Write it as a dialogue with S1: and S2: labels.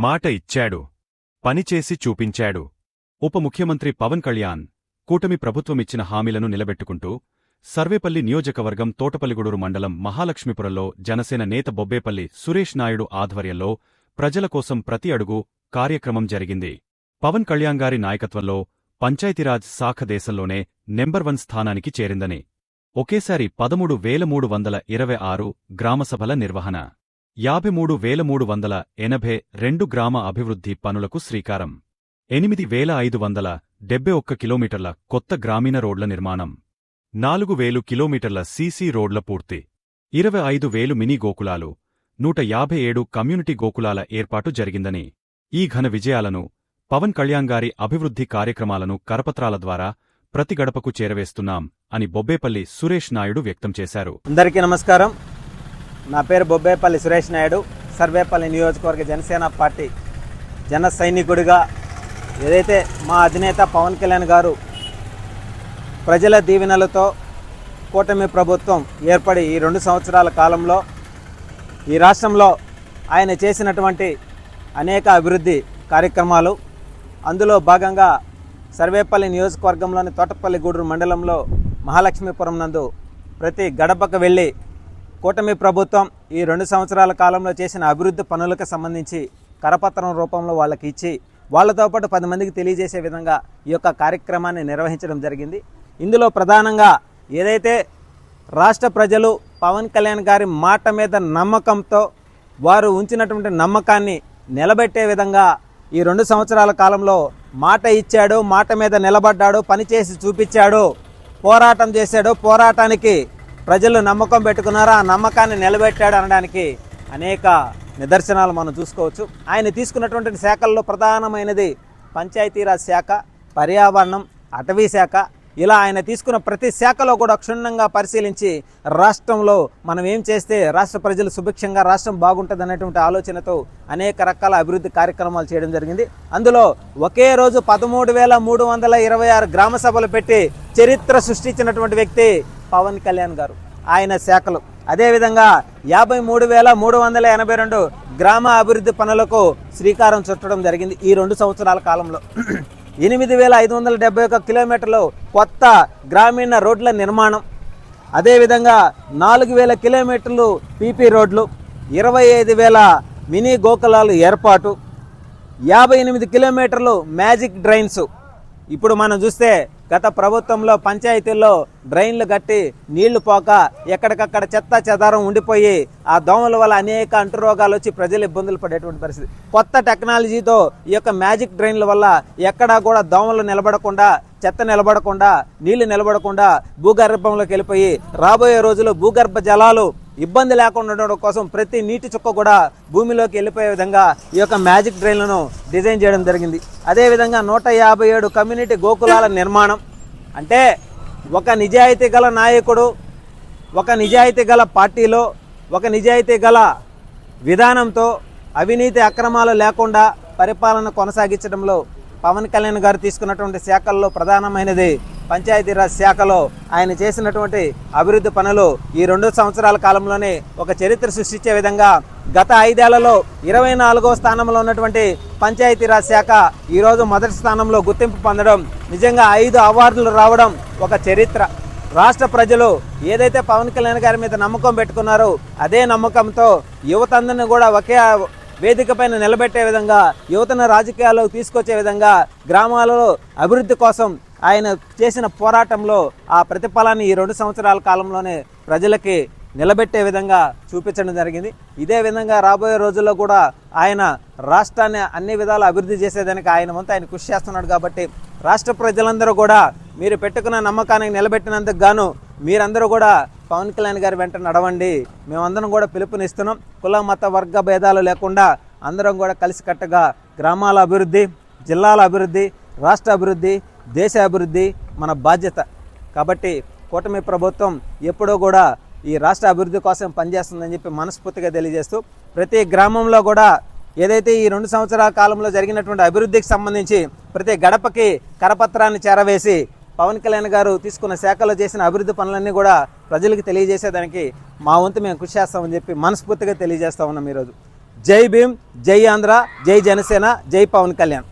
S1: మాట ఇచ్చాడు, పనిచేసి చూపించాడు. ఉప ముఖ్యమంత్రి పవన్ కళ్యాణ్ కూటమి ప్రభుత్వమిచ్చిన హామీలను నిలబెట్టుకుంటూ సర్వేపల్లి నియోజకవర్గం తోటపల్లిగూడూరు మండలం మహాలక్ష్మీపురంలో జనసేన నేత బొబ్బేపల్లి సురేష్ నాయుడు ఆధ్వర్యంలో ప్రజల కోసం ప్రతి అడుగు కార్యక్రమం జరిగింది. పవన్ కళ్యాణ్ గారి నాయకత్వంలో పంచాయతీరాజ్ శాఖ దేశంలోనే నెంబర్ 1 స్థానానికి చేరిందని, ఒకేసారి 13,326 గ్రామసభల నిర్వహణ, 53,382 గ్రామ అభివృద్ధి పనులకు శ్రీకారం, 8,571 కిలోమీటర్ల కొత్త గ్రామీణ రోడ్ల నిర్మాణం, 4,000 కిలోమీటర్ల సీసీ రోడ్ల పూర్తి, 25,000 మినీ గోకులాలు, 157 కమ్యూనిటీ గోకులాల ఏర్పాటు జరిగిందని, ఈ ఘన విజయాలను పవన్ కళ్యాణ్ గారి అభివృద్ధి కార్యక్రమాలను కరపత్రాల ద్వారా ప్రతి గడపకు చేరవేస్తున్నాం అని బొబ్బేపల్లి సురేష్ నాయుడు వ్యక్తం చేశారు.
S2: అందరికీ నమస్కారం. నా పేరు బొబ్బేపల్లి సురేష్ నాయుడు. సర్వేపల్లి నియోజకవర్గ జనసేన పార్టీ జన సైనికుడిగా ఏదైతే మా అధినేత పవన్ కళ్యాణ్ గారు ప్రజల దీవెనలతో కూటమి ప్రభుత్వం ఏర్పడి ఈ 2 సంవత్సరాల కాలంలో ఈ రాష్ట్రంలో ఆయన చేసినటువంటి అనేక అభివృద్ధి కార్యక్రమాలు, అందులో భాగంగా సర్వేపల్లి నియోజకవర్గంలోని తోటపల్లిగూడూరు మండలంలో మహాలక్ష్మీపురం నందు ప్రతి గడపకు వెళ్ళి కూటమి ప్రభుత్వం ఈ 2 సంవత్సరాల కాలంలో చేసిన అభివృద్ధి పనులకు సంబంధించి కరపత్రం రూపంలో వాళ్ళకి ఇచ్చి వాళ్ళతో పాటు 10 మందికి తెలియజేసే విధంగా ఈ యొక్క కార్యక్రమాన్ని నిర్వహించడం జరిగింది. ఇందులో ప్రధానంగా ఏదైతే రాష్ట్ర ప్రజలు పవన్ కళ్యాణ్ గారి మాట మీద నమ్మకంతో వారు ఉంచినటువంటి నమ్మకాన్ని నిలబెట్టే విధంగా ఈ 2 సంవత్సరాల కాలంలో మాట ఇచ్చాడు, మాట మీద నిలబడ్డాడు, పనిచేసి చూపించాడు, పోరాటం చేశాడు, పోరాటానికి ప్రజలు నమ్మకం పెట్టుకున్నారు, ఆ నమ్మకాన్ని నిలబెట్టాడు అనడానికి అనేక నిదర్శనాలు మనం చూసుకోవచ్చు. ఆయన తీసుకున్నటువంటి శాఖల్లో ప్రధానమైనది పంచాయతీరాజ్ శాఖ, పర్యావరణం, అటవీ శాఖ. ఇలా ఆయన తీసుకున్న ప్రతి శాఖలో కూడా క్షుణ్ణంగా పరిశీలించి రాష్ట్రంలో మనం ఏం చేస్తే రాష్ట్ర ప్రజలు సుభిక్షంగా రాష్ట్రం బాగుంటుంది అనేటువంటి ఆలోచనతో అనేక రకాల అభివృద్ధి కార్యక్రమాలు చేయడం జరిగింది. అందులో ఒకే రోజు 13,326 గ్రామ సభలు పెట్టి చరిత్ర సృష్టించినటువంటి వ్యక్తి పవన్ కళ్యాణ్ గారు, ఆయన శాఖలు. అదేవిధంగా 53,382 గ్రామ అభివృద్ధి పనులకు శ్రీకారం చుట్టడం జరిగింది ఈ 2 సంవత్సరాల కాలంలో. 8,571 కిలోమీటర్లు కొత్త గ్రామీణ రోడ్ల నిర్మాణం, అదేవిధంగా 4,000 కిలోమీటర్లు పీపీ రోడ్లు, 25,000 మినీ గోకులాలు ఏర్పాటు, 58 కిలోమీటర్లు మ్యాజిక్ డ్రైన్స్. ఇప్పుడు మనం చూస్తే గత ప్రభుత్వంలో పంచాయతీల్లో డ్రైన్లు కట్టి నీళ్లు పోక ఎక్కడికక్కడ చెత్త చెదారం ఉండిపోయి ఆ దోమల వల్ల అనేక అంటురోగాలు వచ్చి ప్రజలు ఇబ్బందులు పడేటువంటి పరిస్థితి. కొత్త టెక్నాలజీతో ఈ యొక్క మ్యాజిక్ డ్రైన్ల వల్ల ఎక్కడా కూడా దోమలు నిలబడకుండా, చెత్త నిలబడకుండా, నీళ్లు నిలబడకుండా భూగర్భంలోకి వెళ్ళిపోయి రాబోయే రోజుల్లో భూగర్భ జలాలు ఇబ్బంది లేకుండా ఉండడం కోసం ప్రతి నీటి చుక్క కూడా భూమిలోకి వెళ్ళిపోయే విధంగా ఈ యొక్క మ్యాజిక్ డ్రైన్లను డిజైన్ చేయడం జరిగింది. అదేవిధంగా 157 కమ్యూనిటీ గోకులాల నిర్మాణం. అంటే ఒక నిజాయితీ గల నాయకుడు, ఒక నిజాయితీ గల పార్టీలో, ఒక నిజాయితీ గల విధానంతో అవినీతి అక్రమాలు లేకుండా పరిపాలన కొనసాగించడంలో పవన్ కళ్యాణ్ గారు తీసుకున్నటువంటి శాఖల్లో ప్రధానమైనది పంచాయతీరాజ్ శాఖలో ఆయన చేసినటువంటి అభివృద్ధి పనులు ఈ 2 సంవత్సరాల కాలంలోనే ఒక చరిత్ర సృష్టించే విధంగా గత 5 ఏళ్లలో 24వ స్థానంలో ఉన్నటువంటి పంచాయతీరాజ్ శాఖ ఈరోజు మొదటి స్థానంలో గుర్తింపు పొందడం, నిజంగా 5 అవార్డులు రావడం ఒక చరిత్ర. రాష్ట్ర ప్రజలు ఏదైతే పవన్ కళ్యాణ్ గారి మీద నమ్మకం పెట్టుకున్నారో అదే నమ్మకంతో యువతందరిని కూడా ఒకే వేదిక పైన నిలబెట్టే విధంగా, యువతను రాజకీయాల్లోకి తీసుకొచ్చే విధంగా, గ్రామాలలో అభివృద్ధి కోసం ఆయన చేసిన పోరాటంలో ఆ ప్రతిఫలాన్ని ఈ 2 సంవత్సరాల కాలంలోనే ప్రజలకి నిలబెట్టే విధంగా చూపించడం జరిగింది. ఇదే విధంగా రాబోయే రోజుల్లో కూడా ఆయన రాష్ట్రాన్ని అన్ని విధాలు అభివృద్ధి చేసేదానికి ఆయన వంతు ఆయన కృషి చేస్తున్నాడు. కాబట్టి రాష్ట్ర ప్రజలందరూ కూడా మీరు పెట్టుకున్న నమ్మకానికి నిలబెట్టినందుకు గాను మీరందరూ కూడా పవన్ కళ్యాణ్ గారి వెంట నడవండి. మేమందరం కూడా పిలుపునిస్తున్నాం. కుల మత వర్గ భేదాలు లేకుండా అందరం కూడా కలిసికట్టుగా గ్రామాల అభివృద్ధి, జిల్లాల అభివృద్ధి, రాష్ట్ర అభివృద్ధి, దేశ అభివృద్ధి మన బాధ్యత. కాబట్టి కూటమి ప్రభుత్వం ఎప్పుడూ కూడా ఈ రాష్ట్ర అభివృద్ధి కోసం పనిచేస్తుందని చెప్పి మనస్ఫూర్తిగా తెలియజేస్తూ ప్రతి గ్రామంలో కూడా ఏదైతే ఈ 2 సంవత్సరాల కాలంలో జరిగినటువంటి అభివృద్ధికి సంబంధించి ప్రతి గడపకి కరపత్రాన్ని చేరవేసి పవన్ కళ్యాణ్ గారు తీసుకున్న శాఖలో చేసిన అభివృద్ధి పనులన్నీ కూడా ప్రజలకు తెలియజేసేదానికి మా వంతు మేము కృషి చేస్తామని చెప్పి మనస్ఫూర్తిగా తెలియజేస్తా ఉన్నాం. ఈరోజు జై భీమ్, జై ఆంధ్ర, జై జనసేన, జై పవన్ కళ్యాణ్.